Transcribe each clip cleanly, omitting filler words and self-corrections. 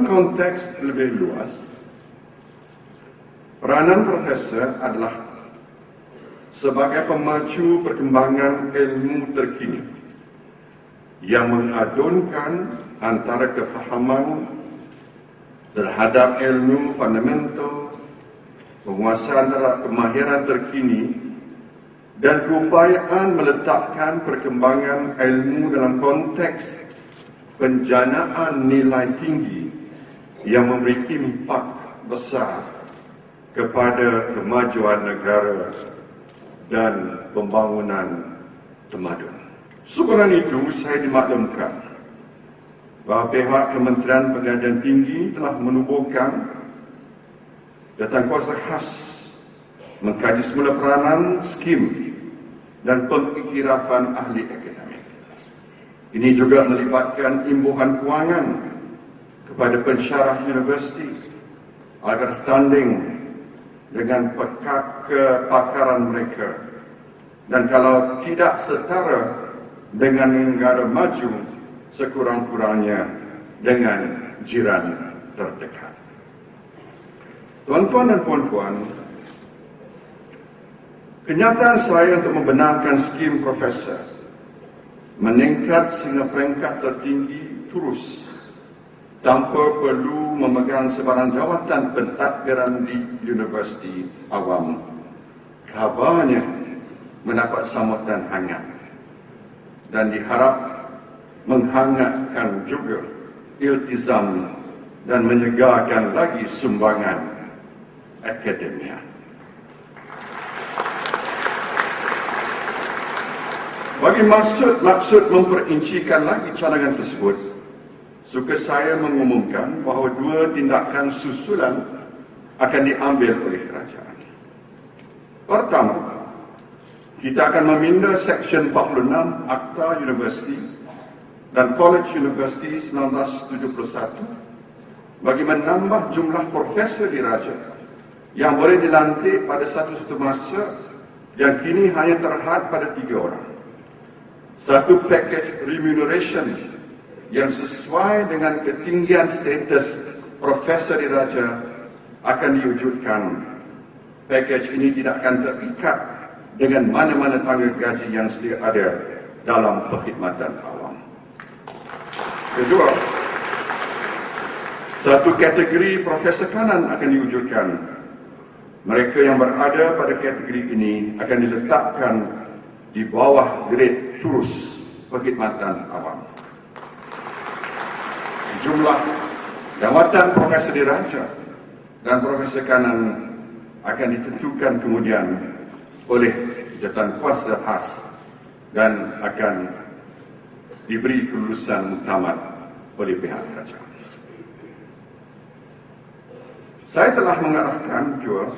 dalam konteks lebih luas, peranan profesor adalah sebagai pemacu perkembangan ilmu terkini yang mengadunkan antara kefahaman terhadap ilmu fundamental, penguasaan terhadap kemahiran terkini, dan keupayaan meletakkan perkembangan ilmu dalam konteks penjanaan nilai tinggi yang memberi impak besar kepada kemajuan negara dan pembangunan tamadun. Sebelum itu, saya dimaklumkan bahawa pihak Kementerian Pendidikan Tinggi telah menubuhkan jawatankuasa khas mengkaji semula peranan, skim dan pengiktirafan ahli akademik. Ini juga melibatkan imbuhan kewangan kepada pensyarah universiti agar standing dengan kepakaran mereka, dan kalau tidak setara dengan negara maju, sekurang-kurangnya dengan jiran terdekat. Tuan-tuan dan puan-puan, kenyataan saya untuk membenarkan skim profesor meningkat sehingga peringkat tertinggi terus tanpa perlu memegang sebarang jawatan pentadbiran di universiti awam, kabarnya mendapat sambutan hangat dan diharap menghangatkan juga iltizam dan menyegarkan lagi sumbangan akademia. Bagi maksud memperincikan lagi cadangan tersebut, suka saya mengumumkan bahawa 2 tindakan susulan akan diambil oleh kerajaan. Pertama, kita akan meminda Seksyen 46 Akta Universiti dan College Universiti 1971 bagi menambah jumlah profesor diraja yang boleh dilantik pada satu masa yang kini hanya terhad pada 3 orang. Satu package remuneration yang sesuai dengan ketinggian status profesor diraja akan diwujudkan. Package ini tidak akan terikat dengan mana-mana tangga gaji yang sedia ada dalam perkhidmatan awam. Kedua, satu kategori profesor kanan akan diwujudkan. Mereka yang berada pada kategori ini akan diletakkan di bawah grade terus perkhidmatan awam. Jumlah jawatan profesor diraja dan profesor kanan akan ditentukan kemudian oleh jawatankuasa khas dan akan diberi kelulusan muktamad oleh pihak kerajaan. Saya telah mengarahkan juga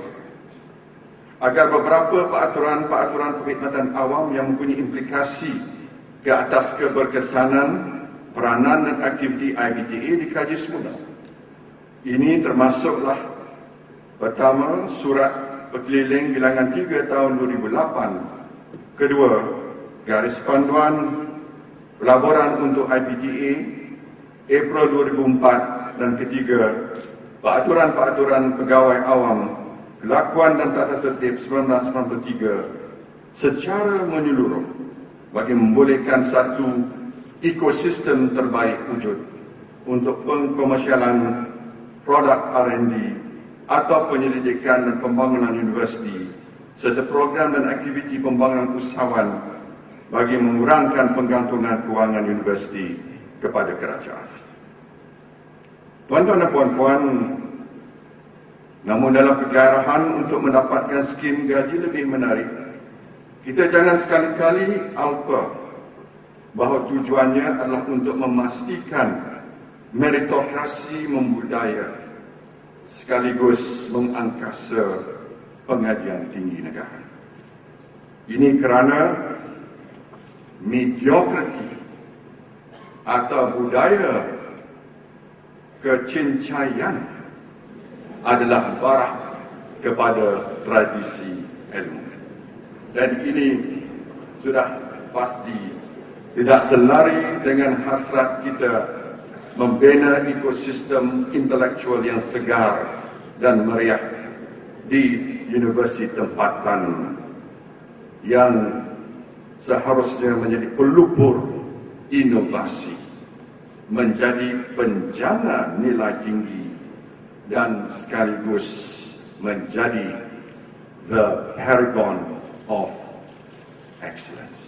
agar beberapa peraturan perkhidmatan awam yang mempunyai implikasi ke atas keberkesanan, peranan dan aktiviti IBTA dikaji semula. Ini termasuklah pertama, Surat Berkeliling Bilangan 3 tahun 2008. Kedua, Garis Panduan Pelaburan untuk IBTA April 2004. Dan ketiga, Peraturan Pegawai Awam Kelakuan dan Tata Tertib 1993 secara menyeluruh bagi membolehkan satu ekosistem terbaik wujud untuk pengkomersialan produk R&D atau penyelidikan dan pembangunan universiti serta program dan aktiviti pembangunan usahawan bagi mengurangkan penggantungan kewangan universiti kepada kerajaan. Tuan-tuan dan puan-puan, namun dalam kegairahan untuk mendapatkan skim gaji lebih menarik, kita jangan sekali-kali alpa bahawa tujuannya adalah untuk memastikan meritokrasi membudaya sekaligus mengangkasa pengajian tinggi negara. Ini kerana mediokriti atau budaya kecincaian adalah barah kepada tradisi ilmu. Dan ini sudah pasti tidak selari dengan hasrat kita membina ekosistem intelektual yang segar dan meriah di universiti tempatan yang seharusnya menjadi pelupur inovasi, menjadi penjana nilai tinggi dan sekaligus menjadi the paragon of excellence.